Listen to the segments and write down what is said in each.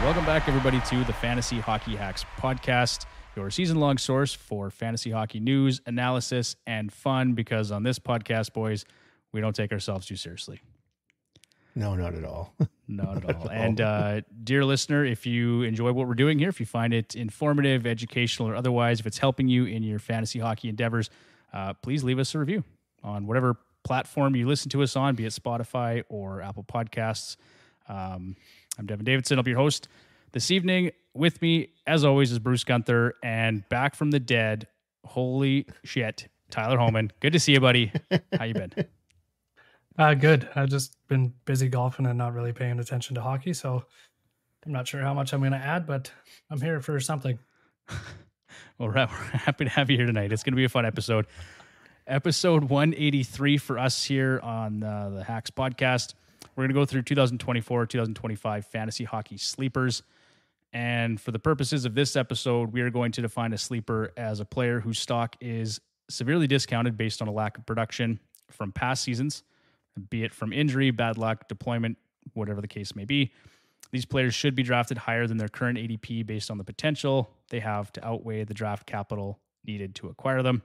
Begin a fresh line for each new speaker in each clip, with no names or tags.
Welcome back, everybody, to the Fantasy Hockey Hacks podcast, your season-long source for fantasy hockey news, analysis, and fun, because on this podcast, boys, we don't take ourselves too seriously.
No, not at all.
Not at all. And dear listener, if you enjoy what we're doing here, if you find it informative, educational, or otherwise, if it's helping you in your fantasy hockey endeavors, please leave us a review on whatever platform you listen to us on, be it Spotify or Apple Podcasts. I'm Devin Davidson. I'll be your host this evening. With me, as always, is Bruce Gunther, and back from the dead, holy shit, Tyler Homan. Good to see you, buddy. How you been?
Good. I've just been busy golfing and not really paying attention to hockey, so I'm not sure how much I'm going to add, but I'm here for something.
Well, we're happy to have you here tonight. It's going to be a fun episode. Episode 183 for us here on the Hacks podcast. We're going to go through 2024-2025 fantasy hockey sleepers. And for the purposes of this episode, we are going to define a sleeper as a player whose stock is severely discounted based on a lack of production from past seasons, be it from injury, bad luck, deployment, whatever the case may be. These players should be drafted higher than their current ADP based on the potential they have to outweigh the draft capital needed to acquire them.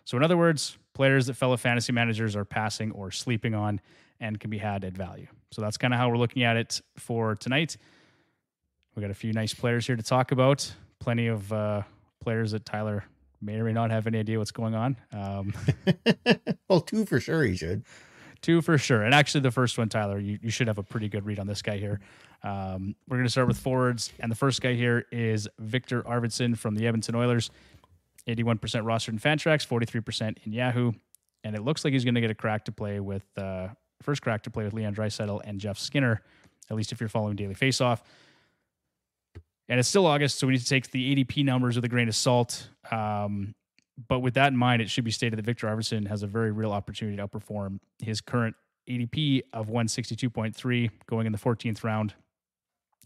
So in other words, players that fellow fantasy managers are passing or sleeping on and can be had at value. So that's kind of how we're looking at it for tonight. We got a few nice players here to talk about. Plenty of players that Tyler may or may not have any idea what's going on.
Well, two for sure he should.
Two for sure. And actually the first one, Tyler, you should have a pretty good read on this guy here. We're going to start with forwards. And the first guy here is Viktor Arvidsson from the Edmonton Oilers. 81% rostered in Fantrax, 43% in Yahoo. And it looks like he's going to get a crack to play with first crack to play with Leon Draisaitl and Jeff Skinner, at least if you're following Daily Faceoff. And it's still August, so we need to take the ADP numbers with a grain of salt. But with that in mind, it should be stated that Viktor Arvidsson has a very real opportunity to outperform his current ADP of 162.3 going in the 14th round.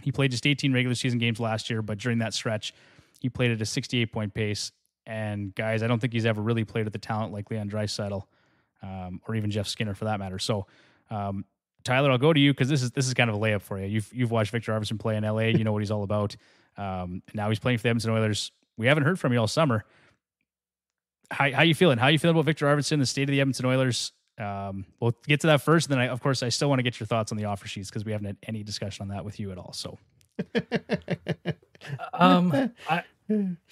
He played just 18 regular season games last year, but during that stretch, he played at a 68-point pace. And guys, I don't think he's ever really played with the talent like Leon Draisaitl, or even Jeff Skinner for that matter. So, Tyler, I'll go to you because this is kind of a layup for you. You've watched Viktor Arvidsson play in LA. You know what he's all about. Now he's playing for the Edmonton Oilers. We haven't heard from you all summer. How you feeling? How you feeling about Viktor Arvidsson, the state of the Edmonton Oilers? We'll get to that first. And then I still want to get your thoughts on the offer sheets because we haven't had any discussion on that with you at all. So,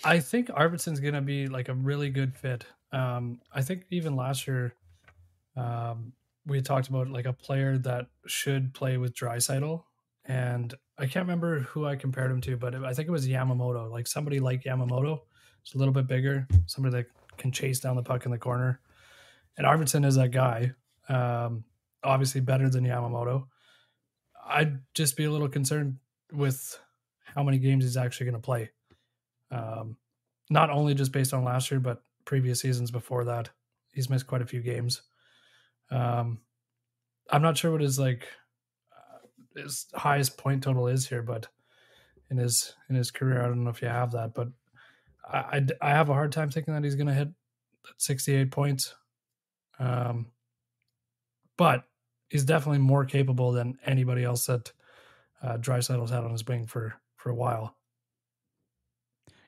I think Arvidsson's going to be like a really good fit. I think even last year, we talked about like a player that should play with Draisaitl, and I can't remember who I compared him to, but I think it was Yamamoto, like somebody like Yamamoto. It's a little bit bigger, somebody that can chase down the puck in the corner. And Arvidsson is that guy, obviously better than Yamamoto. I'd just be a little concerned with how many games he's actually going to play. Not only just based on last year, but previous seasons before that. He's missed quite a few games. I'm not sure what his highest point total is here, but in his career, I don't know if you have that, but I have a hard time thinking that he's going to hit 68 points. But he's definitely more capable than anybody else that Draisaitl's had on his wing for a while.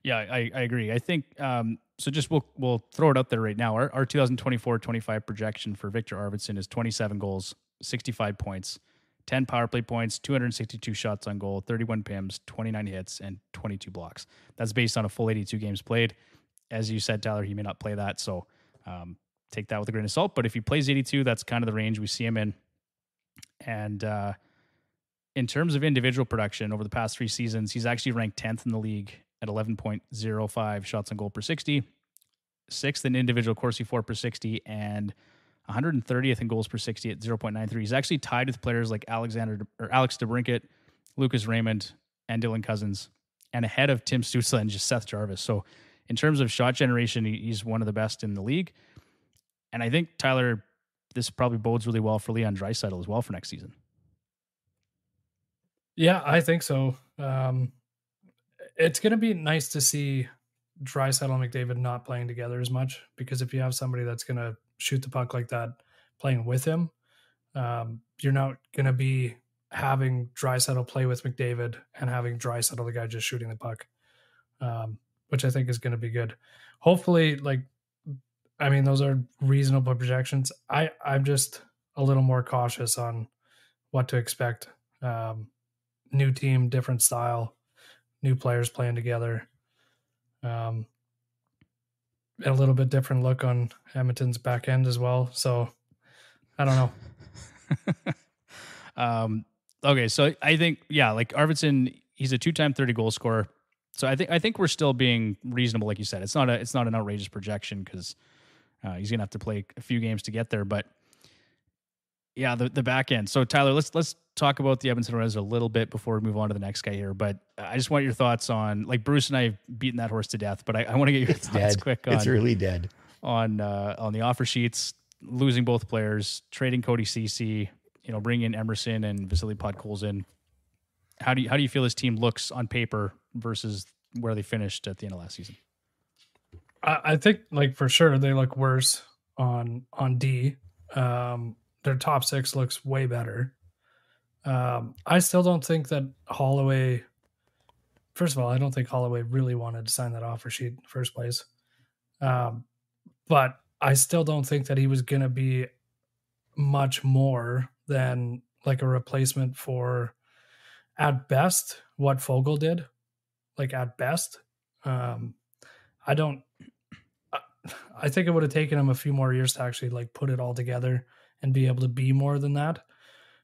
Yeah, I agree. I think so. Just we'll throw it out there right now. Our 2024-25 projection for Viktor Arvidsson is 27 goals, 65 points, 10 power play points, 262 shots on goal, 31 PIMs, 29 hits, and 22 blocks. That's based on a full 82 games played. As you said, Tyler, he may not play that, so take that with a grain of salt. But if he plays 82, that's kind of the range we see him in. And in terms of individual production over the past 3 seasons, he's actually ranked 10th in the league at 11.05 shots on goal per 60, 6th in individual Corsi 4 per 60, and 130th in goals per 60 at 0.93. He's actually tied with players like Alex DeBrincat, Lucas Raymond, and Dylan Cousins, and ahead of Tim Stützle and just Seth Jarvis. So in terms of shot generation, he's one of the best in the league. And I think, Tyler, this probably bodes really well for Leon Draisaitl as well for next season.
Yeah, I think so. It's going to be nice to see Draisaitl and McDavid not playing together as much, because if you have somebody that's going to shoot the puck like that playing with him, you're not going to be having Draisaitl play with McDavid and having Draisaitl, the guy just shooting the puck, which I think is going to be good. Hopefully, those are reasonable projections. I'm just a little more cautious on what to expect. New team, different style, new players playing together. A little bit different look on Edmonton's back end as well. So I don't
know. Okay, so I think like Arvidsson, he's a 2-time 30-goal scorer. So I think we're still being reasonable, like you said. It's not an outrageous projection because he's gonna have to play a few games to get there. But yeah, the back end. So Tyler, let's talk about the Edmonton Oilers a little bit before we move on to the next guy here. But I just want your thoughts on, like, Bruce and I have beaten that horse to death, but I want to get your thoughts quick on.
It's really dead
on the offer sheets, losing both players, trading Cody Ceci, bringing in Emerson and Vasily Podkolzin. How do you feel this team looks on paper versus where they finished at the end of last season?
I think, like, for sure they look worse on D. Their top six looks way better. I still don't think that Holloway. First of all, I don't think Holloway really wanted to sign that offer sheet in the first place. But I still don't think that he was going to be much more than like a replacement for, at best, what Fogle did. Like, at best. I think it would have taken him a few more years to actually, like, put it all together and be able to be more than that.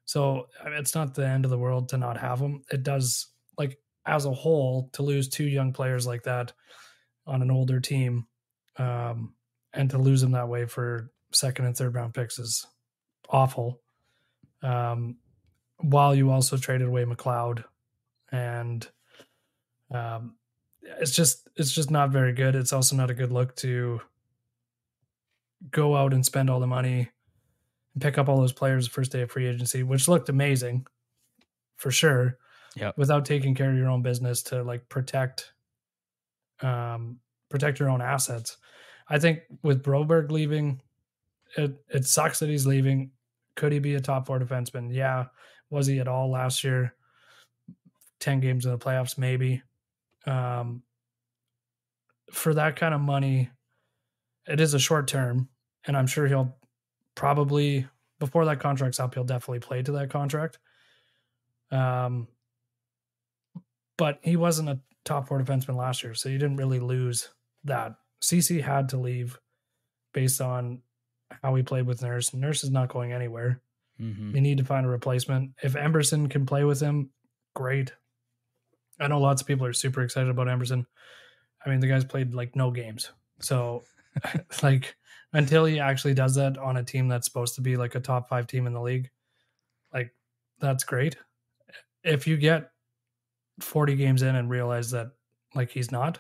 So it's not the end of the world to not have him. It does, like, as a whole, to lose two young players like that on an older team, and to lose them that way for second and third round picks is awful. While you also traded away McLeod, and it's just not very good. It's also not a good look to go out and spend all the money and pick up all those players the first day of free agency, which looked amazing for sure.
Yep.
Without taking care of your own business to, like, protect your own assets. I think with Broberg leaving, it sucks that he's leaving. Could he be a top four defenseman? Yeah. Was he at all last year? 10 games in the playoffs, maybe. For that kind of money, it is a short term, and I'm sure he'll probably, before that contract's up, he'll definitely play to that contract. But he wasn't a top four defenseman last year, so you didn't really lose that. CC had to leave based on how he played with Nurse. Nurse is not going anywhere.
Mm-hmm.
You need to find a replacement. If Emberson can play with him, great. I know lots of people are super excited about Emberson. I mean, the guy's played, like, no games. So, like, until he actually does that on a team that's supposed to be, like, a top 5 team in the league, like, that's great. If you get 40 games in and realize that, like, he's not,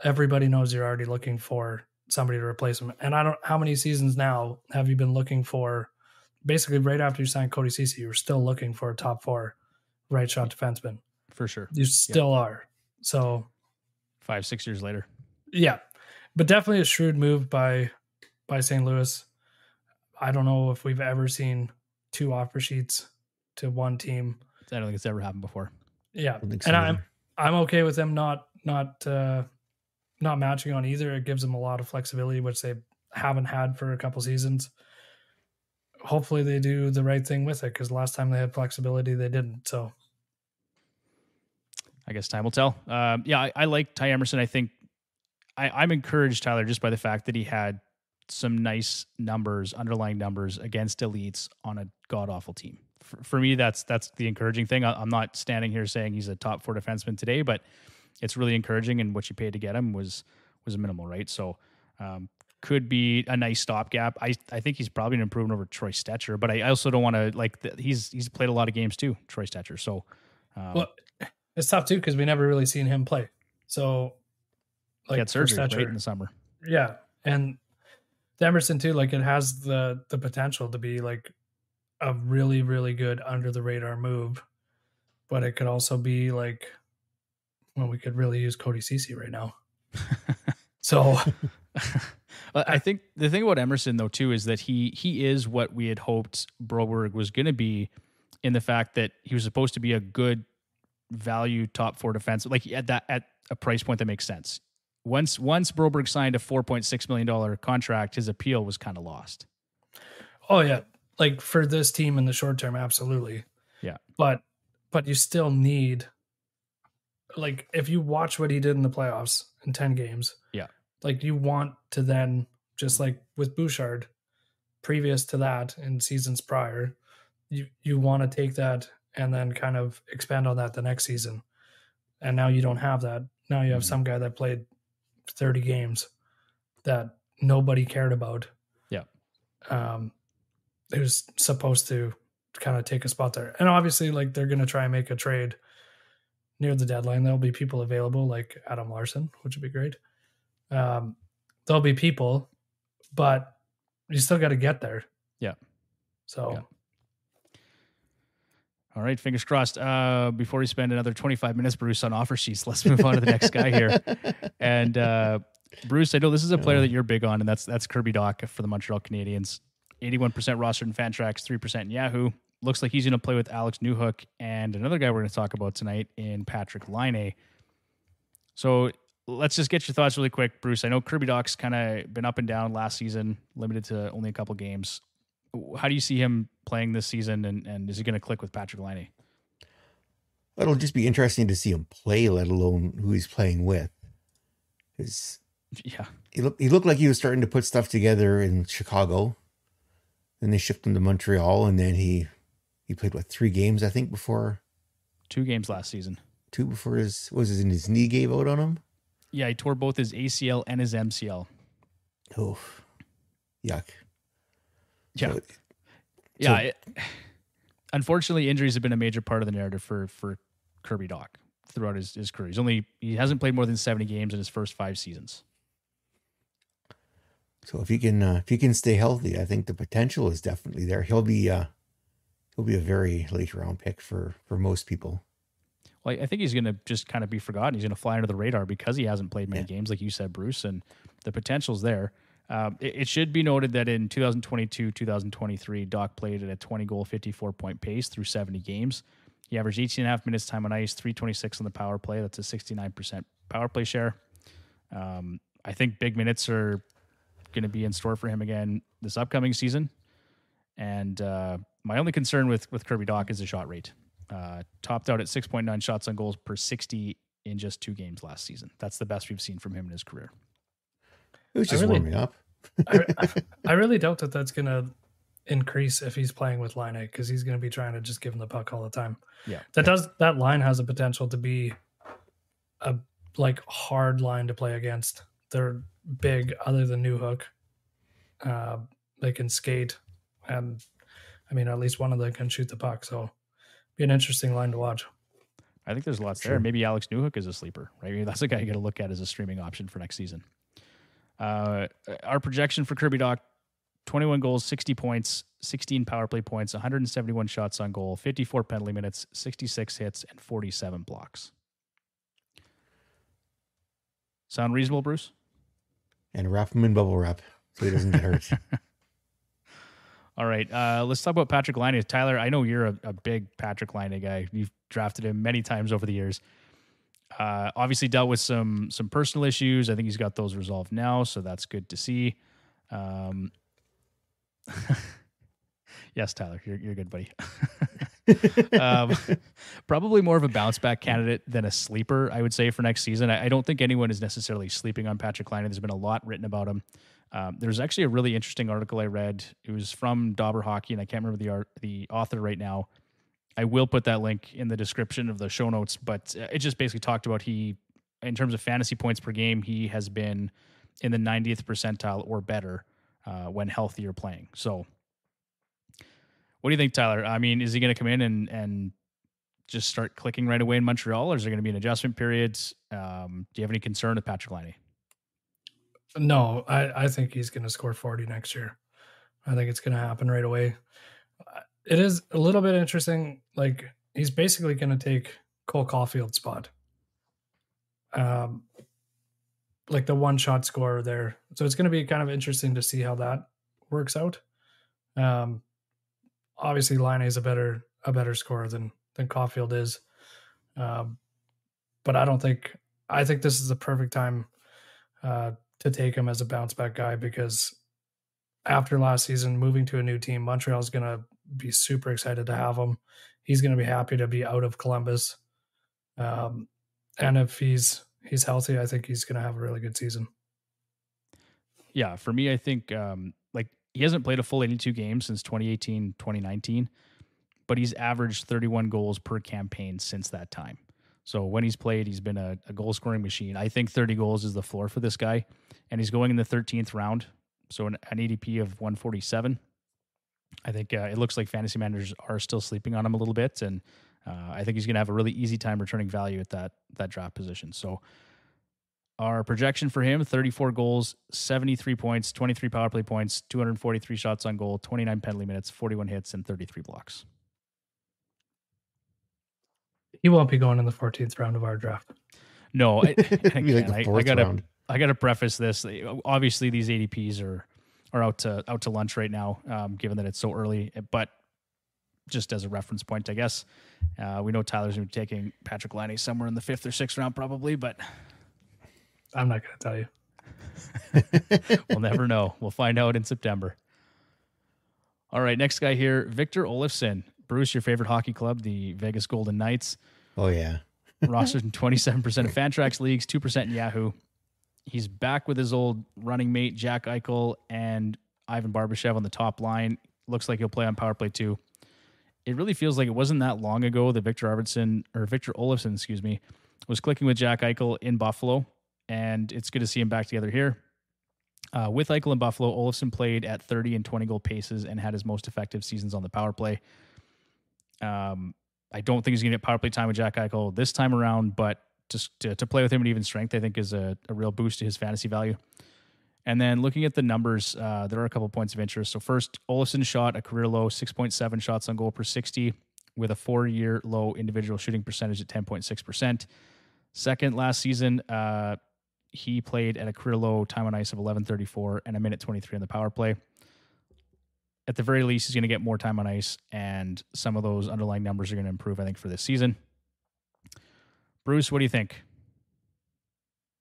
everybody knows you're already looking for somebody to replace him. And how many seasons now have you been looking for, basically right after you signed Cody Ceci, you were still looking for a top 4 right shot defenseman.
For sure.
You still are. So
5-6 years later.
Yeah. But definitely a shrewd move by St. Louis. I don't know if we've ever seen 2 offer sheets to one team.
I don't think it's ever happened before.
Yeah. And I'm okay with them not matching on either. It gives them a lot of flexibility, which they haven't had for a couple seasons. Hopefully they do the right thing with it, because last time they had flexibility, they didn't. So
I guess time will tell. I like Ty Emerson. I think I'm encouraged, Tyler, just by the fact that he had some nice numbers, underlying numbers against elites on a god-awful team. For me, that's the encouraging thing. I'm not standing here saying he's a top 4 defenseman today, but it's really encouraging, and what you paid to get him was minimal, right? So could be a nice stopgap. I think he's probably an improvement over Troy Stetcher, but I also don't want to, he's played a lot of games too, Troy Stetcher. So
well, it's tough too, because we never really seen him play. So, like,
he had surgery
Stetcher,
right in the summer.
Yeah, and the Emerson too. Like, it has the potential to be, like, a really, really good under the radar move, but it could also be like, well, we could really use Cody Ceci right now. So
I think the thing about Emerson though too is that he is what we had hoped Broberg was going to be in the fact that he was supposed to be a good value top 4 defense, like at a price point that makes sense. Once Broberg signed a $4.6 million contract, his appeal was kind of lost.
Oh yeah, like for this team in the short term, absolutely.
Yeah,
but you still need, like, if you watch what he did in the playoffs in 10 games,
yeah,
like you want to then, just like with Bouchard, previous to that in seasons prior, you want to take that and then kind of expand on that the next season. And now you don't have that. Now you have some guy that played 30 games that nobody cared about.
Yeah.
Who's supposed to kind of take a spot there. And obviously, like, they're going to try and make a trade near the deadline. There'll be people available like Adam Larson, which would be great. There'll be people, but you still got to get there.
Yeah.
So.
Yeah. All right, fingers crossed. Before we spend another 25 minutes, Bruce, on offer sheets, let's move on to the next guy here. And Bruce, I know this is a player that you're big on, and that's Kirby Dach for the Montreal Canadiens. 81% rostered in Fantrax, 3% in Yahoo. Looks like he's going to play with Alex Newhook and another guy we're going to talk about tonight in Patrick Laine. So let's just get your thoughts really quick, Bruce. I know Kirby Dach's kind of been up and down last season, limited to only a couple games. How do you see him playing this season, and is he going to click with Patrick Laine?
It'll just be interesting to see him play, let alone who he's playing with.
Yeah,
he looked like he was starting to put stuff together in Chicago. Then they shipped him to Montreal, and then he played 3 games, I think, before.
2 games last season.
2 before his knee gave out on him.
Yeah, he tore both his ACL and his MCL.
Oh, yuck.
Yeah. Unfortunately, injuries have been a major part of the narrative for Kirby Dach throughout his career. He hasn't played more than 70 games in his first 5 seasons.
So if he can stay healthy, I think the potential is definitely there. He'll be a very late round pick for most people.
Well, I think he's going to just kind of be forgotten. He's going to fly under the radar because he hasn't played many games, like you said, Bruce, and the potential's there. It should be noted that in 2022-2023, Dach played at a 20-goal, 54-point pace through 70 games. He averaged 18.5 minutes time on ice, 326 on the power play. That's a 69% power play share. I think big minutes are going to be in store for him again this upcoming season. And my only concern with Kirby Dach is the shot rate. Topped out at 6.9 shots on goals per 60 in just 2 games last season. That's the best we've seen from him in his career.
It was just warming up.
I really doubt that that's going to increase if he's playing with Laine, because he's going to be trying to just give him the puck all the time.
Yeah,
that line has a potential to be a hard line to play against. They're big, other than Newhook. They can skate, and I mean, at least one of them can shoot the puck. So, be an interesting line to watch.
I think there's lots there. Maybe Alex Newhook is a sleeper, right? Maybe that's a guy you got to look at as a streaming option for next season. Our projection for Kirby Dach: 21 goals, 60 points, 16 power play points, 171 shots on goal, 54 penalty minutes, 66 hits, and 47 blocks. Sound reasonable, Bruce?
And wrap him in bubble wrap so he doesn't get hurt.
All right, let's talk about Patrick Laine. Tyler, I know you're a big Patrick Laine guy. You've drafted him many times over the years. Obviously dealt with some personal issues. I think he's got those resolved now, so that's good to see. Yes, Tyler, you're good, buddy. Probably more of a bounce back candidate than a sleeper, I would say, for next season. I don't think anyone is necessarily sleeping on Patrick Laine. There's been a lot written about him. There's actually a really interesting article I read. It was from Dauber Hockey, and I can't remember the author right now. I will put that link in the description of the show notes, but it just basically talked about in terms of fantasy points per game, he has been in the 90th percentile or better when healthy or playing. So what do you think, Tyler? I mean, is he going to come in and just start clicking right away in Montreal, or is there going to be an adjustment period? Do you have any concern with Patrick Laine?
No, I think he's going to score 40 next year. I think it's going to happen right away. It is a little bit interesting. Like, he's basically going to take Cole Caulfield's spot. Like the one-shot scorer there. So it's going to be kind of interesting to see how that works out. Obviously, Laine is a better a better scorer than Caulfield is. But I think this is the perfect time to take him as a bounce back guy, because after last season, moving to a new team, Montreal's going to be super excited to have him. He's going to be happy to be out of Columbus. And if he's healthy, I think he's going to have a really good season.
Yeah, for me, I think like he hasn't played a full 82 games since 2018, 2019, but he's averaged 31 goals per campaign since that time. So when he's played, he's been a goal scoring machine. I think 30 goals is the floor for this guy, and he's going in the 13th round. So an ADP of 147. I think it looks like fantasy managers are still sleeping on him a little bit, and I think he's going to have a really easy time returning value at that draft position. So our projection for him, 34 goals, 73 points, 23 power play points, 243 shots on goal, 29 penalty minutes, 41 hits, and 33 blocks.
He won't be going in the 14th round of our draft.
No,
Like the fourth round.
I gotta preface this. Obviously, these ADPs are out to lunch right now, given that it's so early. But just as a reference point, I guess we know Tyler's going to be taking Patrick Laine somewhere in the 5th or 6th round, probably. But
I'm not going to tell you.
We'll never know. We'll find out in September. All right, next guy here, Viktor Olofsson. Bruce, your favorite hockey club, the Vegas Golden Knights.
Oh yeah.
Rostered in 27% of Fantrax leagues, 2% in Yahoo. He's back with his old running mate, Jack Eichel, and Ivan Barbashev on the top line. Looks like he'll play on power play too. It really feels like it wasn't that long ago that Viktor Olofsson, was clicking with Jack Eichel in Buffalo, and it's good to see him back together here. With Eichel in Buffalo, Olofsson played at 30 and 20 goal paces and had his most effective seasons on the power play. I don't think he's going to get power play time with Jack Eichel this time around, but just to play with him at even strength, I think is a real boost to his fantasy value. And then looking at the numbers, there are a couple points of interest. So first, Olofsson shot a career low 6.7 shots on goal per 60 with a 4-year low individual shooting percentage at 10.6%. Second, last season, he played at a career low time on ice of 11:34 and a minute 23 on the power play. At the very least, he's going to get more time on ice, and some of those underlying numbers are going to improve, I think, for this season. Bruce, what do you think?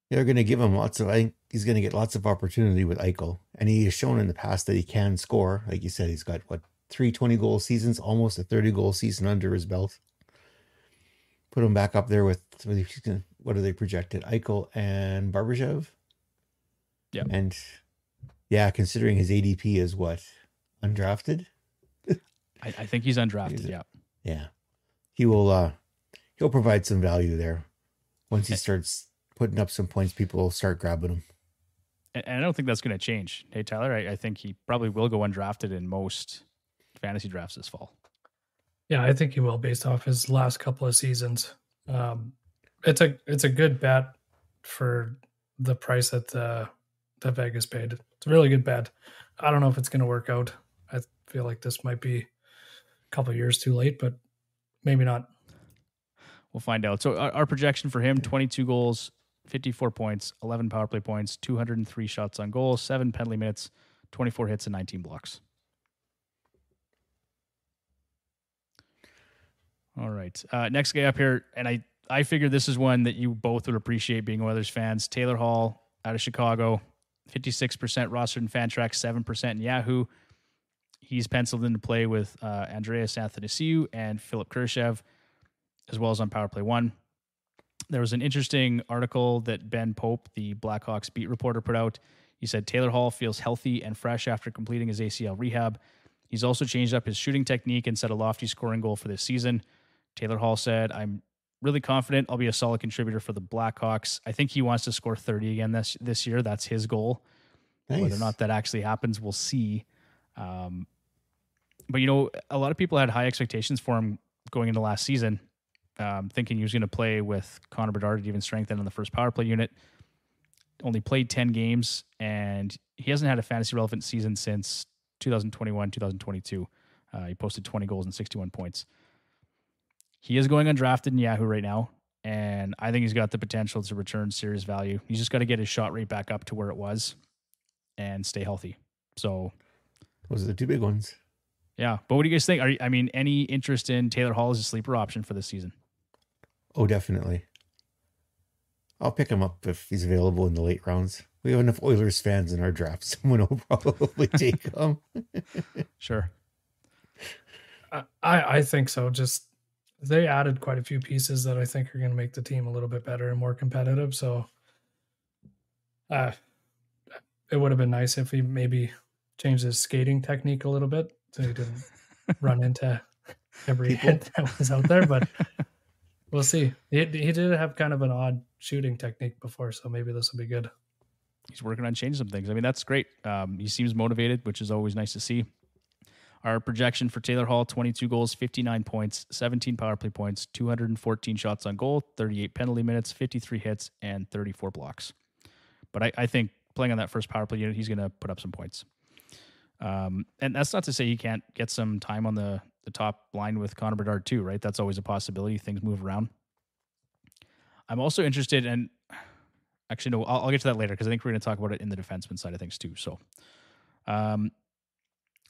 They're going to give him I think he's going to get lots of opportunity with Eichel. And he has shown in the past that he can score. Like you said, he's got, 3 20-goal seasons, almost a 30-goal season under his belt. Put him back up there with, what are they projected? Eichel and Barbashev?
Yeah.
And, yeah, considering his ADP is what? Undrafted?
I think he's undrafted, yeah.
Yeah. He will, he'll provide some value there. Once he starts putting up some points, people will start grabbing him.
And I don't think that's going to change. Hey, Tyler, I think he probably will go undrafted in most fantasy drafts this fall.
Yeah, I think he will, based off his last couple of seasons. It's a good bet for the price that Vegas paid. It's a really good bet. I don't know if it's going to work out. I feel like this might be a couple of years too late, but maybe not.
We'll find out. So our projection for him, 22 goals, 54 points, 11 power play points, 203 shots on goal, 7 penalty minutes, 24 hits, and 19 blocks. All right. Next guy up here, and I figured this is one that you both would appreciate being Oilers fans. Taylor Hall out of Chicago, 56% rostered in Fantrax, 7% in Yahoo. He's penciled in to play with Andreas Athanasiou and Philip Kurashev, as well as on Power Play 1. There was an interesting article that Ben Pope, the Blackhawks beat reporter, put out. He said Taylor Hall feels healthy and fresh after completing his ACL rehab. He's also changed up his shooting technique and set a lofty scoring goal for this season. Taylor Hall said, "I'm really confident I'll be a solid contributor for the Blackhawks. I think he wants to score 30 again this year. That's his goal. Nice. Whether or not that actually happens, we'll see." But, a lot of people had high expectations for him going into last season, thinking he was going to play with Connor Bedard at even strength and on the first power play unit. Only played 10 games, and he hasn't had a fantasy-relevant season since 2021, 2022. He posted 20 goals and 61 points. He is going undrafted in Yahoo right now, and I think he's got the potential to return serious value. He's just got to get his shot rate back up to where it was and stay healthy. So
those are the two big ones.
Yeah. But what do you guys think? Any interest in Taylor Hall as a sleeper option for this season?
Oh, definitely. I'll pick him up if he's available in the late rounds. We have enough Oilers fans in our draft. Someone will probably take him.
Sure.
I think so. Just they added quite a few pieces that I think are going to make the team a little bit better and more competitive. So it would have been nice if he maybe changed his skating technique a little bit so he didn't run into every hit that was out there. But we'll see. He did have kind of an odd shooting technique before, so maybe this will be good.
He's working on changing some things. That's great. He seems motivated, which is always nice to see. Our projection for Taylor Hall, 22 goals, 59 points, 17 power play points, 214 shots on goal, 38 penalty minutes, 53 hits, and 34 blocks. But I think playing on that first power play unit, he's going to put up some points. And that's not to say he can't get some time on the top line with Connor Bedard too, right? That's always a possibility. Things move around. I'm also interested in, actually, no, I'll get to that later because I think we're going to talk about it in the defenseman side of things too. So,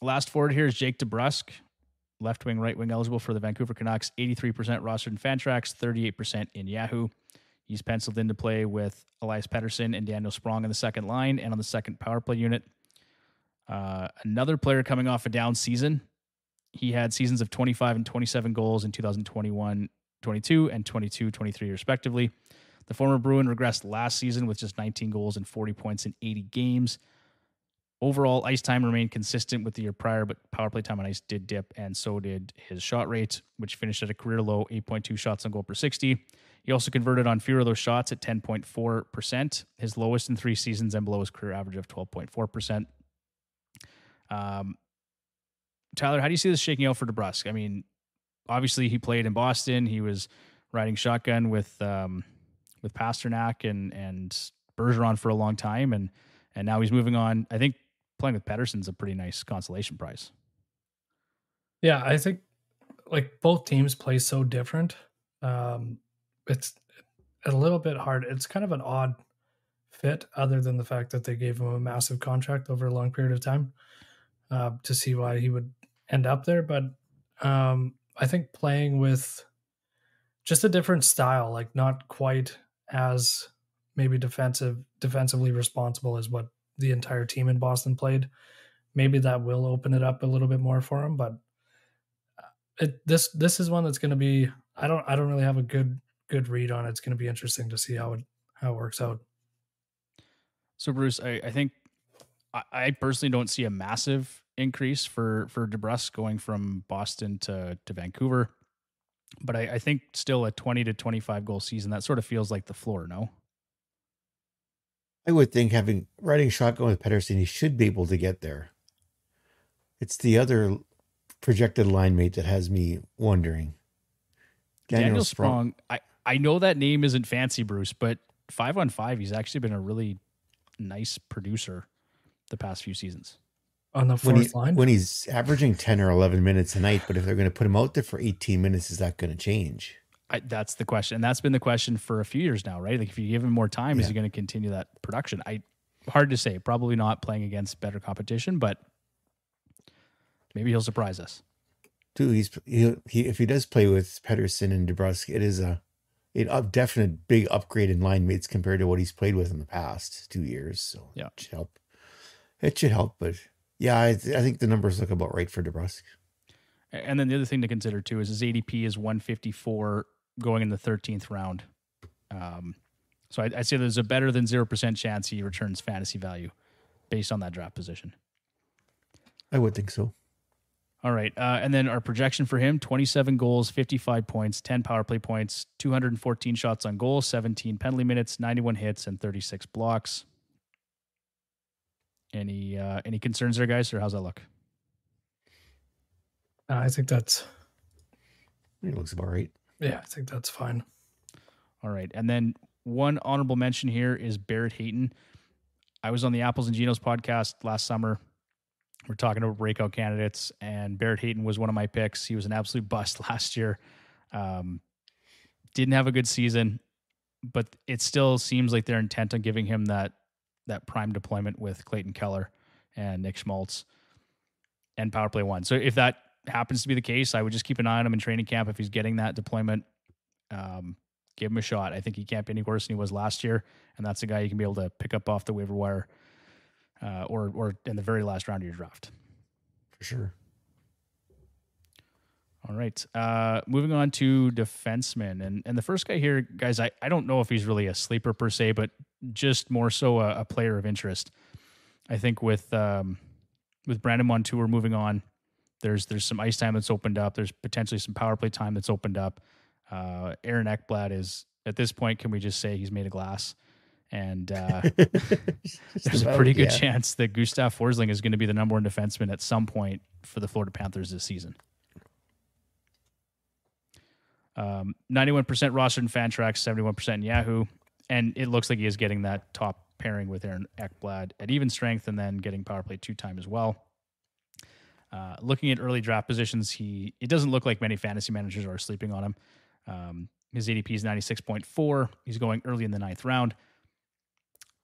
last forward here is Jake DeBrusk, left wing, right wing eligible for the Vancouver Canucks, 83% rostered in Fantrax, 38% in Yahoo. He's penciled in to play with Elias Pettersson and Daniel Sprong on the second line and on the second power play unit. Another player coming off a down season. He had seasons of 25 and 27 goals in 2021-22 and 22-23 respectively. The former Bruin regressed last season with just 19 goals and 40 points in 80 games. Overall, ice time remained consistent with the year prior, but power play time on ice did dip, and so did his shot rate, which finished at a career low 8.2 shots on goal per 60. He also converted on fewer of those shots at 10.4%, his lowest in 3 seasons and below his career average of 12.4%. Tyler, how do you see this shaking out for DeBrusk? Obviously he played in Boston. He was riding shotgun with Pasternak and Bergeron for a long time, and now he's moving on. I think playing with Pettersson's a pretty nice consolation prize.
Yeah, I think like both teams play so different. It's a little bit hard. It's kind of an odd fit, other than the fact that they gave him a massive contract over a long period of time, to see why he would end up there. But I think playing with just a different style, like not quite as maybe defensively responsible as what the entire team in Boston played. Maybe that will open it up a little bit more for him. But this is one that's going to be, I don't really have a good read on it. It's going to be interesting to see how it works out.
So Bruce, I think I personally don't see a massive increase for DeBrusk going from Boston to Vancouver, but I think still a 20 to 25 goal season, that sort of feels like the floor, no?
I would think riding shotgun with Pettersson, he should be able to get there. It's the other projected line mate that has me wondering.
Daniel Sprong. I know that name isn't fancy, Bruce, but 5-on-5, he's actually been a really nice producer the past few seasons.
On the fourth line?
When he's averaging 10 or 11 minutes a night, but if they're going to put him out there for 18 minutes, is that going to change?
That's the question. And that's been the question for a few years now, right? Like if you give him more time, is he going to continue that production? Hard to say. Probably not playing against better competition, but maybe he'll surprise us.
Dude, if he does play with Pettersson and DeBrusk, it is a definite big upgrade in line mates compared to what he's played with in the past 2 years. So
yeah,
it should help. It should help, but yeah, I think the numbers look about right for DeBrusk.
And then the other thing to consider too is his ADP is 154 going in the 13th round. So I'd say there's a better than 0% chance he returns fantasy value based on that draft position.
I would think so.
All right. And then our projection for him, 27 goals, 55 points, 10 power play points, 214 shots on goal, 17 penalty minutes, 91 hits, and 36 blocks. Any concerns there, guys, or how's that look?
I think it
looks about right.
Yeah, I think that's fine.
All right. And then one honorable mention here is Barrett Hayton. I was on the Apples and Genos podcast last summer. We're talking about breakout candidates, and Barrett Hayton was one of my picks. He was an absolute bust last year. Didn't have a good season, but it still seems like they're intent on giving him that prime deployment with Clayton Keller and Nick Schmaltz. and power play 1. So if that happens to be the case, I would just keep an eye on him in training camp. If he's getting that deployment, give him a shot. I think he can't be any worse than he was last year, and that's a guy you can be able to pick up off the waiver wire or in the very last round of your draft.
For sure.
All right. Moving on to defensemen. And the first guy here, guys, I don't know if he's really a sleeper per se, but just more so a player of interest. I think with Brandon Montour moving on, there's some ice time that's opened up. There's potentially some power play time that's opened up. Aaron Ekblad is, at this point, can we just say he's made of glass? And there's a pretty good chance that Gustav Forsling is going to be the number 1 defenseman at some point for the Florida Panthers this season. 91% rostered in Fantrax, 71% in Yahoo. And it looks like he is getting that top pairing with Aaron Ekblad at even strength and then getting power play 2 time as well. Looking at early draft positions, it doesn't look like many fantasy managers are sleeping on him. His ADP is 96.4. He's going early in the 9th round.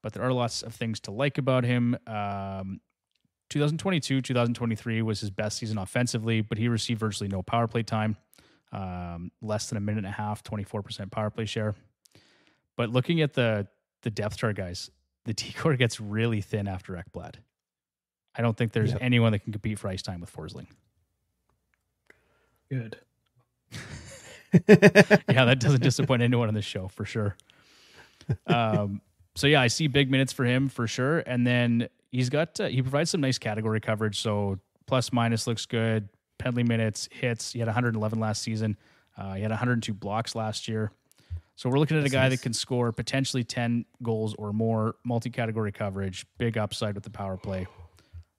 But there are lots of things to like about him. 2022, 2023 was his best season offensively, but he received virtually no power play time. Less than a minute and a half, 24% power play share. But looking at the depth chart, guys, the D-core gets really thin after Ekblad. I don't think there's anyone that can compete for ice time with Forsling.
Good.
Yeah, that doesn't disappoint anyone on this show for sure. So yeah, I see big minutes for him for sure. And then he provides some nice category coverage. So plus minus looks good. Penalty minutes, hits. He had 111 last season. He had 102 blocks last year. So we're looking at a guy that can score potentially 10 goals or more, multi-category coverage, big upside with the power play.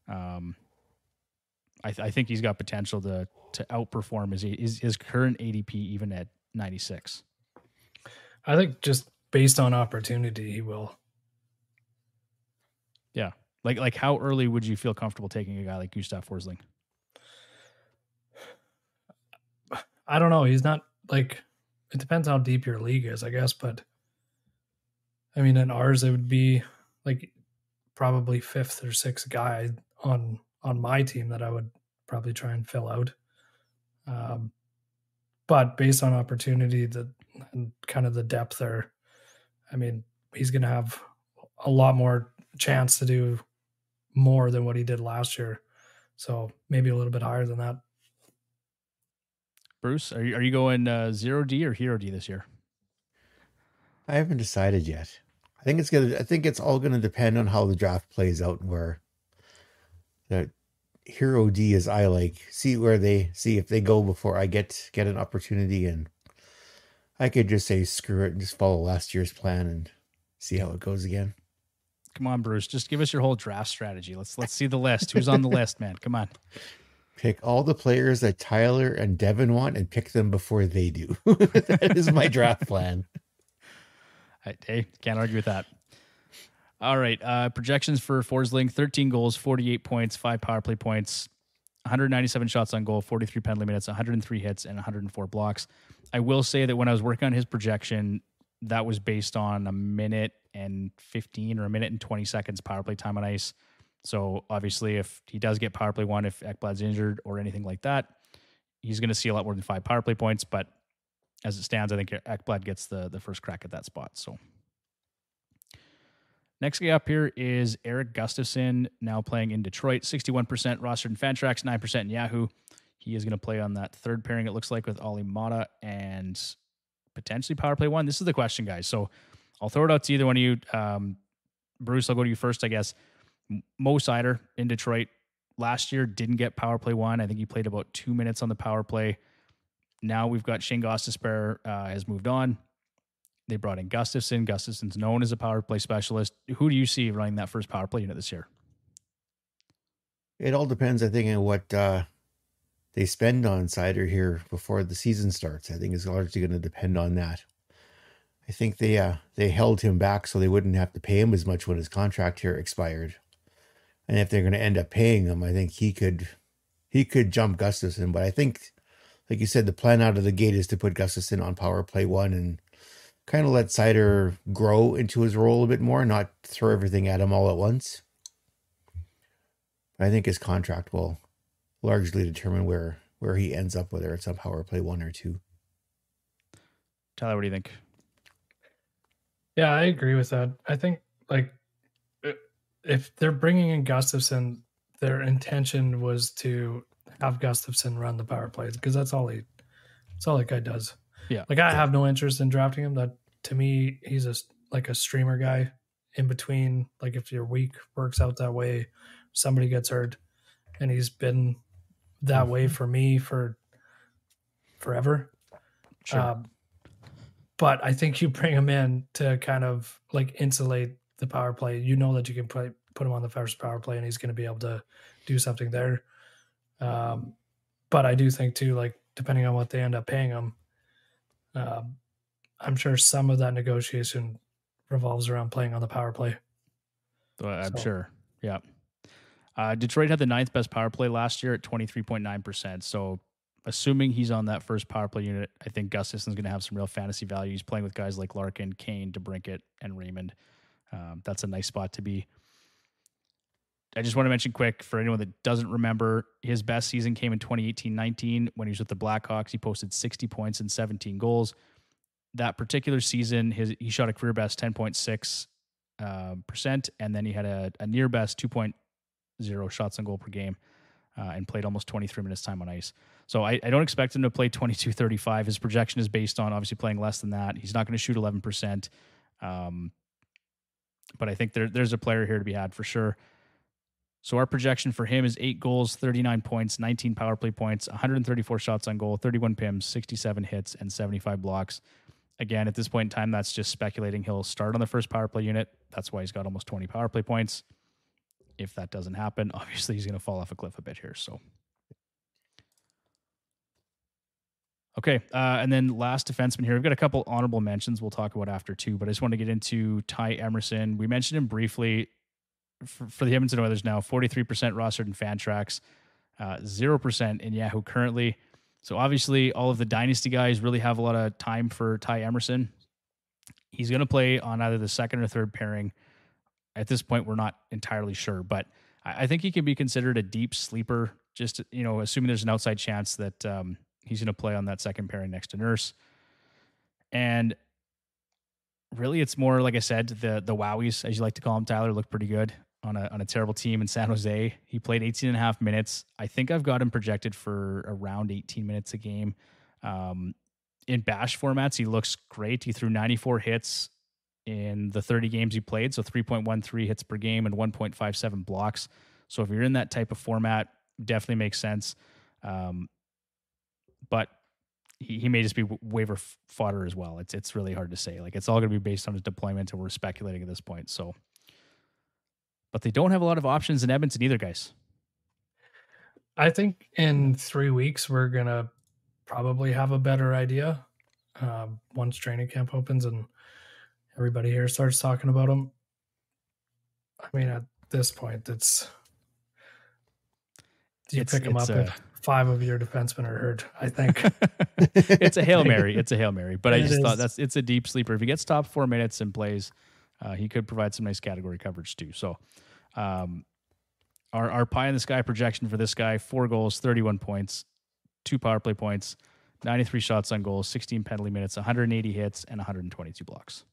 I think he's got potential to outperform his current ADP even at 96.
I think just based on opportunity, he will.
Yeah. Like how early would you feel comfortable taking a guy like Gustav Forsling?
I don't know. He's not like, it depends how deep your league is, I guess. But I mean, in ours, it would be like probably 5th or 6th guy on my team that I would probably try and fill out. But based on opportunity and kind of the depth there, I mean, he's going to have a lot more chance to do more than what he did last year. So maybe a little bit higher than that.
Bruce, are you going 0D or Hero D this year?
I haven't decided yet. I think it's all gonna depend on how the draft plays out and where the Hero D is. I like see if they go before I get an opportunity, and I could just say screw it and just follow last year's plan and see how it goes again.
Come on, Bruce, just give us your whole draft strategy. Let's see the list. Who's on the list, man? Come on.
Pick all the players that Tyler and Devin want and pick them before they do. That is my draft plan.
Hey, can't argue with that. All right. Projections for Forsling: 13 goals, 48 points, 5 power play points, 197 shots on goal, 43 penalty minutes, 103 hits, and 104 blocks. I will say that when I was working on his projection, that was based on a minute and 15 or a minute and 20 seconds power play time on ice. So obviously, if he does get power play 1, if Ekblad's injured or anything like that, he's going to see a lot more than 5 power play points. But as it stands, I think Ekblad gets the first crack at that spot. So next guy up here is Erik Gustafsson, now playing in Detroit. 61% rostered in Fantrax, 9% in Yahoo. He is going to play on that third pairing, it looks like, with Olli Mata and potentially power play 1. This is the question, guys. So I'll throw it out to either one of you. Bruce, I'll go to you first, I guess. Mo Seider in Detroit last year didn't get power play 1. I think he played about 2 minutes on the power play. Now we've got Shane Gostisbehere has moved on. They brought in Gustafsson. Gustafsson's known as a power play specialist. Who do you see running that first power play unit this year?
It all depends, I think, on what they spend on Seider here before the season starts. I think it's largely going to depend on that. I think they held him back so they wouldn't have to pay him as much when his contract here expired. And if they're going to end up paying him, I think he could jump Gustafsson. But I think, like you said, the plan out of the gate is to put Gustafsson on power play 1 and kind of let Seider grow into his role a bit more, not throw everything at him all at once. I think his contract will largely determine where he ends up, whether it's on power play 1 or 2.
Tyler, what do you think?
Yeah, I agree with that. I think like if they're bringing in Gustafsson, their intention was to have Gustafsson run the power plays because that's all that guy does.
Yeah.
Like I have no interest in drafting him. That to me, he's a streamer guy in between. Like if your week works out that way, somebody gets hurt, and he's been that way for me for forever.
Sure.
But I think you bring him in to kind of like insulate the power play. You know that you can put him on the first power play, and he's going to be able to do something there. But I do think too, like depending on what they end up paying him, I'm sure some of that negotiation revolves around playing on the power play.
I'm sure. Yeah. Detroit had the 9th best power play last year at 23.9%. So assuming he's on that first power play unit, I think Gustafsson's going to have some real fantasy value. He's playing with guys like Larkin, Kane, DeBrincat, and Raymond. That's a nice spot to be. I just want to mention quick for anyone that doesn't remember, his best season came in 2018-19 when he was with the Blackhawks. He posted 60 points and 17 goals. That particular season, he shot a career best 10.6%, and then he had a near best 2.0 shots on goal per game, and played almost 23 minutes time on ice. So I don't expect him to play 22-35. His projection is based on obviously playing less than that. He's not going to shoot 11%. But I think there's a player here to be had for sure. So our projection for him is 8 goals, 39 points, 19 power play points, 134 shots on goal, 31 PIMs, 67 hits, and 75 blocks. Again, at this point in time, that's just speculating he'll start on the first power play unit. That's why he's got almost 20 power play points. If that doesn't happen, obviously he's going to fall off a cliff a bit here. So, okay. And then last defenseman here, we've got a couple honorable mentions we'll talk about after too, but I just want to get into Ty Emerson. We mentioned him briefly for the Edmonton Oilers now, 43% rostered in Fantrax, 0% in Yahoo currently. So obviously all of the dynasty guys really have a lot of time for Ty Emerson. He's going to play on either the second or third pairing. At this point, we're not entirely sure, but I think he can be considered a deep sleeper, just, assuming there's an outside chance that he's going to play on that second pairing next to Nurse. And really, it's more, like I said, the Wowies, as you like to call them, Tyler, look pretty good on a terrible team in San Jose. He played 18 and a half minutes. I think I've got him projected for around 18 minutes a game. In bash formats, he looks great. He threw 94 hits in the 30 games he played, so 3.13 hits per game and 1.57 blocks. So if you're in that type of format, definitely makes sense. But he may just be waiver fodder as well. It's really hard to say. Like, it's all going to be based on his deployment, and we're speculating at this point. So, but they don't have a lot of options in Edmonton either, guys.
I think in 3 weeks we're gonna probably have a better idea once training camp opens and everybody here starts talking about them. I mean, at this point, you pick them up if 5 of your defensemen are hurt, I think.
It's a Hail Mary. But I just thought it's a deep sleeper. If he gets top 4 minutes and plays, he could provide some nice category coverage too. So our pie in the sky projection for this guy, 4 goals, 31 points, 2 power play points, 93 shots on goal, 16 penalty minutes, 180 hits, and 122 blocks.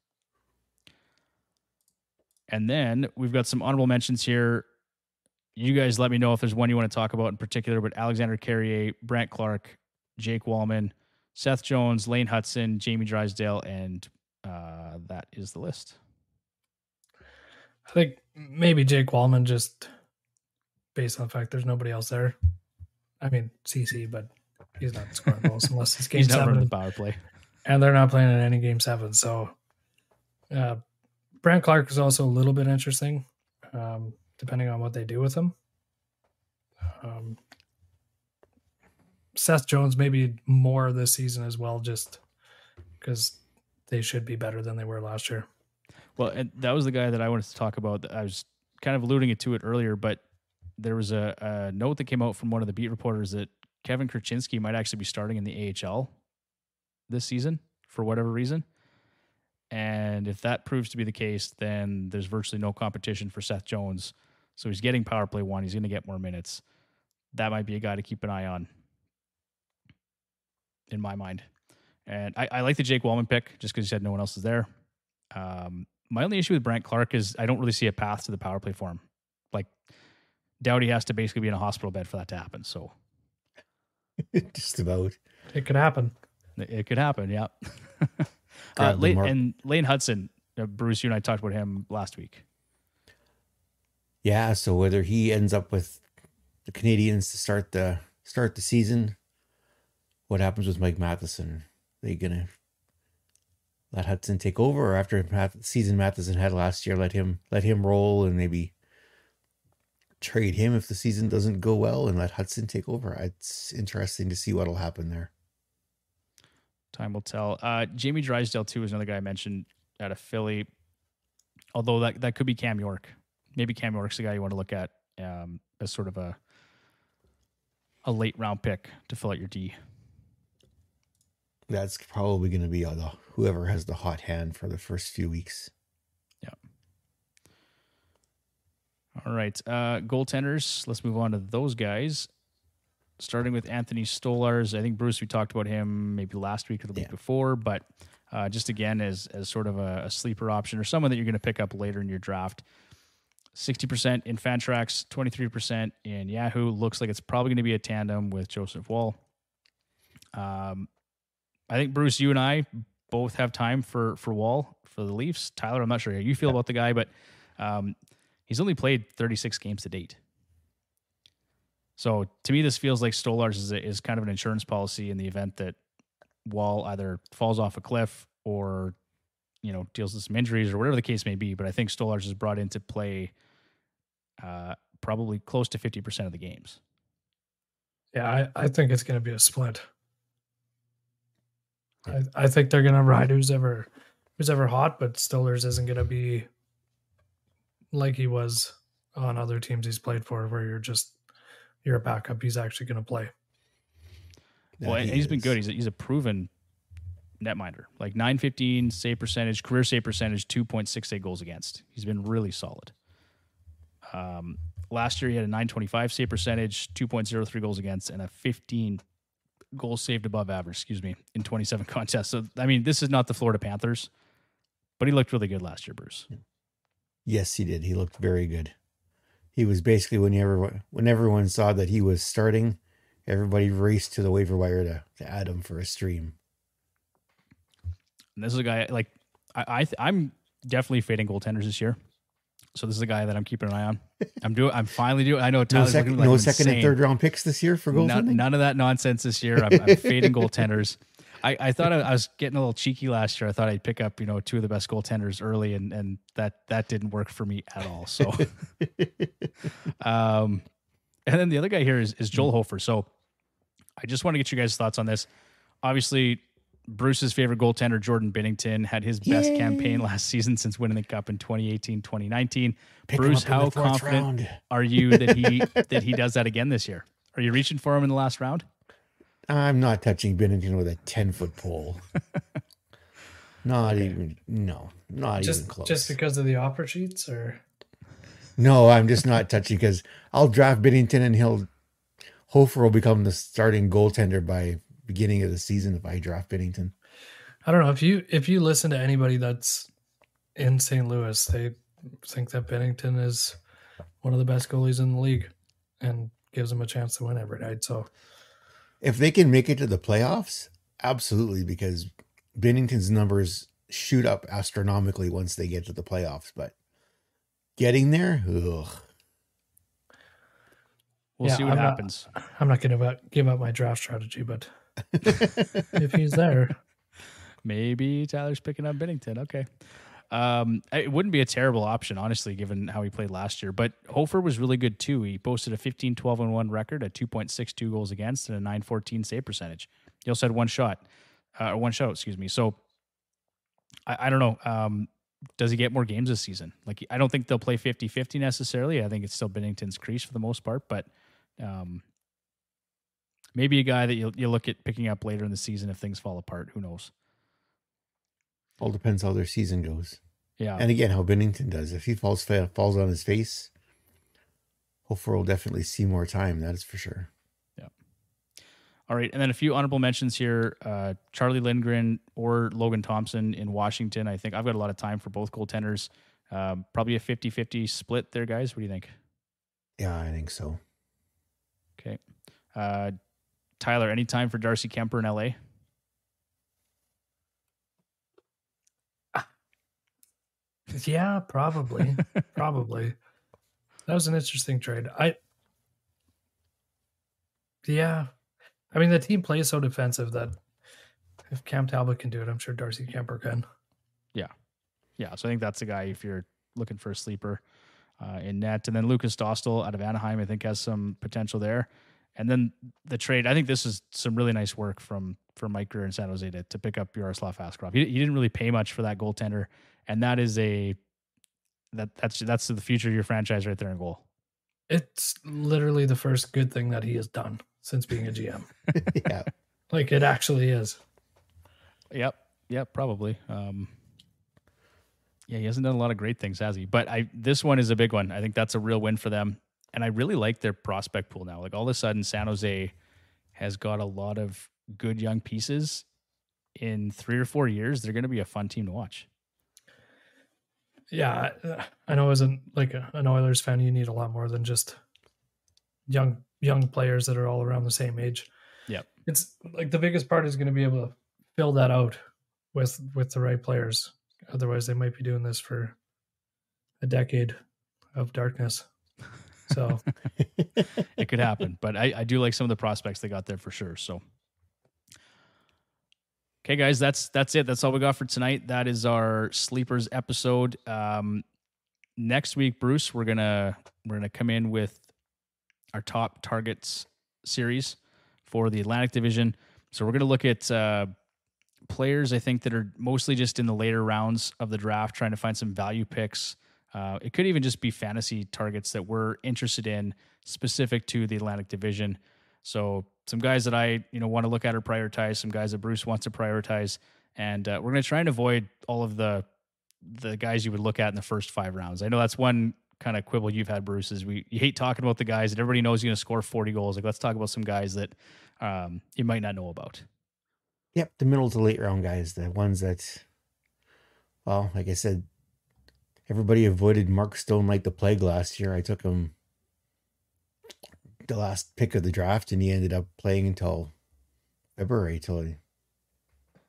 And then we've got some honorable mentions here. You guys let me know if there's one you want to talk about in particular, but Alexander Carrier, Brant Clark, Jake Wallman, Seth Jones, Lane Hudson, Jamie Drysdale, and that is the list.
I think maybe Jake Wallman, just based on the fact there's nobody else there. I mean, CC, but he's not scoring goals unless it's game
he's not
7.
running the power play.
And they're not playing in any game 7. So Brant Clark is also a little bit interesting, depending on what they do with him. Seth Jones maybe more this season as well, just because they should be better than they were last year.
Well, and that was the guy that I wanted to talk about. I was kind of alluding to it earlier, but there was a note that came out from one of the beat reporters that Kevin Krasinski might actually be starting in the AHL this season for whatever reason. And if that proves to be the case, then there's virtually no competition for Seth Jones. So he's getting power play 1. He's going to get more minutes. that might be a guy to keep an eye on in my mind. And I like the Jake Wallman pick just because you said no one else is there. My only issue with Brant Clark is I don't really see a path to the power play for him. Like, Doughty has to basically be in a hospital bed for that to happen. So
Just about.
It could happen.
it could happen, yeah. Lane Hudson, Bruce, you and I talked about him last week.
Yeah, so whether he ends up with the Canadians to start the season, what happens with Mike Matheson? Are they gonna let Hudson take over, or after the season Matheson had last year, let him roll and maybe trade him if the season doesn't go well and let Hudson take over? It's interesting to see what'll happen there.
Time will tell. Jamie Drysdale too is another guy I mentioned out of Philly. Although that could be Cam York. Maybe Cam York's the guy you want to look at as sort of a late round pick to fill out your D.
That's probably going to be whoever has the hot hand for the first few weeks.
Yeah. All right. Goaltenders. Let's move on to those guys. Starting with Anthony Stolarz. I think, Bruce, we talked about him maybe last week or the week before, but just again as sort of a sleeper option or someone that you're going to pick up later in your draft. 60% in Fantrax, 23% in Yahoo. Looks like it's probably going to be a tandem with Joseph Woll. I think, Bruce, you and I both have time for Woll for the Leafs. Tyler, I'm not sure how you feel about the guy, but he's only played 36 games to date. So to me, this feels like Stolarz is kind of an insurance policy in the event that Woll either falls off a cliff or, deals with some injuries or whatever the case may be. But I think Stolarz is brought in to play probably close to 50% of the games.
Yeah, I think it's going to be a split. I think they're going to ride who's ever hot, but Stolarz isn't going to be like he was on other teams he's played for, where you're a backup. He's actually going to play.
Well, and he's been good. He's a proven netminder, like .915 save percentage, career save percentage, 2.68 goals against. He's been really solid. Last year he had a .925 save percentage, 2.03 goals against, and a 15 goals saved above average, in 27 contests. So, I mean, this is not the Florida Panthers, but he looked really good last year, Bruce.
Yes, he did. He looked very good. He was basically, when everyone saw that he was starting, everybody raced to the waiver wire to add him for a stream.
And this is a guy, like, I'm definitely fading goaltenders this year. So this is a guy that I'm keeping an eye on. I'm finally doing. I know Tyler's looking like
second and third round picks this year for goaltending.
None of that nonsense this year. I'm fading goaltenders. I thought I was getting a little cheeky last year. I thought I'd pick up two of the best goaltenders early, and that didn't work for me at all. So, and then the other guy here is Joel Hofer. So I just want to get you guys' thoughts on this. Obviously, Bruce's favorite goaltender, Jordan Binnington, had his best campaign last season since winning the Cup in 2018-2019. Bruce, how confident are you that he does that again this year? Are you reaching for him in the last round?
I'm not touching Binnington with a 10-foot pole. Not even close.
Just because of the offer sheets, or?
No, I'm just not touching, because I'll draft Binnington and Hofer will become the starting goaltender by beginning of the season if I draft Binnington.
I don't know, if you listen to anybody that's in St. Louis, they think that Binnington is one of the best goalies in the league and gives them a chance to win every night. So
if they can make it to the playoffs, absolutely, because Binnington's numbers shoot up astronomically once they get to the playoffs. But getting there, ugh.
We'll see what happens.
I'm not going to give up my draft strategy, but if he's there,
maybe Tyler's picking up Binnington. Okay. It wouldn't be a terrible option, honestly, given how he played last year. But Hofer was really good too. He posted a 15-12-1 record, a 2.62 goals against, and a .914 save percentage. He also had one shutout. So I don't know. Does he get more games this season? Like, I don't think they'll play 50-50 necessarily. I think it's still Binnington's crease for the most part, but maybe a guy that you look at picking up later in the season if things fall apart. Who knows?
All depends how their season goes.
Yeah.
And again, how Binnington does. If he falls on his face, Hofer will definitely see more time. That is for sure.
Yeah. All right. And then a few honorable mentions here. Charlie Lindgren or Logan Thompson in Washington. I think I've got a lot of time for both goaltenders. Probably a 50-50 split there, guys. What do you think?
Yeah, I think so.
Okay. Tyler, any time for Darcy Kemper in LA?
Yeah, probably. Probably. That was an interesting trade. I mean, the team plays so defensive that if Cam Talbot can do it, I'm sure Darcy Kemper can.
Yeah. So I think that's a guy if you're looking for a sleeper in net. And then Lucas Dostal out of Anaheim, I think has some potential there. And then the trade, I think this is some really nice work from Mike Grier in San Jose to pick up Yaroslav Askarov. He didn't really pay much for that goaltender, and that is that's the future of your franchise right there in goal.
It's literally the first good thing that he has done since being a GM.
Yeah.
Like, it actually is.
Yep, probably. Yeah, he hasn't done a lot of great things, has he? But this one is a big one. I think that's a real win for them. And I really like their prospect pool now. Like, all of a sudden, San Jose has got a lot of good young pieces. In 3 or 4 years, they're going to be a fun team to watch.
Yeah, I know as an Oilers fan, you need a lot more than just young players that are all around the same age.
Yep.
It's like the biggest part is going to be able to fill that out with the right players. Otherwise, they might be doing this for a decade of darkness. So
it could happen, but I do like some of the prospects they got there for sure. So, okay, guys, that's it. That's all we got for tonight. That is our sleepers episode. Next week, Bruce, we're gonna come in with our top targets series for the Atlantic Division. So we're gonna look at players I think that are mostly just in the later rounds of the draft, trying to find some value picks. It could even just be fantasy targets that we're interested in specific to the Atlantic Division. So some guys that I want to look at or prioritize, some guys that Bruce wants to prioritize, and we're going to try and avoid all of the guys you would look at in the first 5 rounds. I know that's one kind of quibble you've had, Bruce, is you hate talking about the guys that everybody knows are going to score 40 goals. Like, let's talk about some guys that you might not know about.
Yep, the middle to late round guys, the ones that, well, like I said, everybody avoided Mark Stone like the plague last year. I took him the last pick of the draft, and he ended up playing until February, till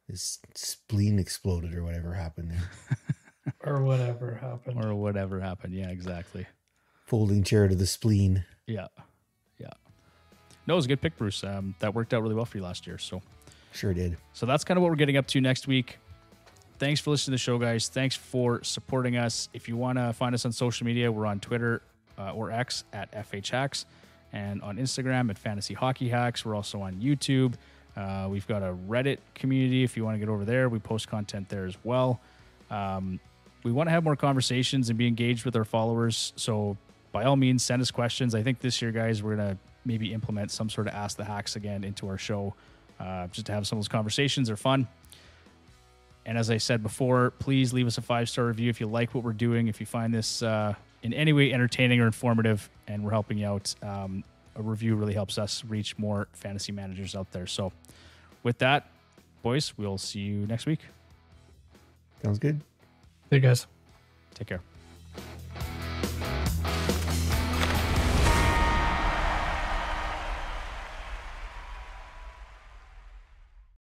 his spleen exploded or whatever happened there.
Or whatever happened. Yeah, exactly.
Folding chair to the spleen.
Yeah. No, it was a good pick, Bruce. That worked out really well for you last year. So
sure did.
So that's kind of what we're getting up to next week. Thanks for listening to the show, guys. Thanks for supporting us. If you want to find us on social media, we're on Twitter or X at FHHacks, and on Instagram at Fantasy Hockey Hacks. We're also on YouTube. We've got a Reddit community if you want to get over there. We post content there as well. We want to have more conversations and be engaged with our followers. So by all means, send us questions. I think this year, guys, we're going to maybe implement some sort of Ask the Hacks again into our show, just to have some of those conversations. They're fun. And as I said before, please leave us a 5-star review if you like what we're doing, if you find this in any way entertaining or informative and we're helping you out. A review really helps us reach more fantasy managers out there. So with that, boys, we'll see you next week.
Sounds good.
Hey, guys.
Take care.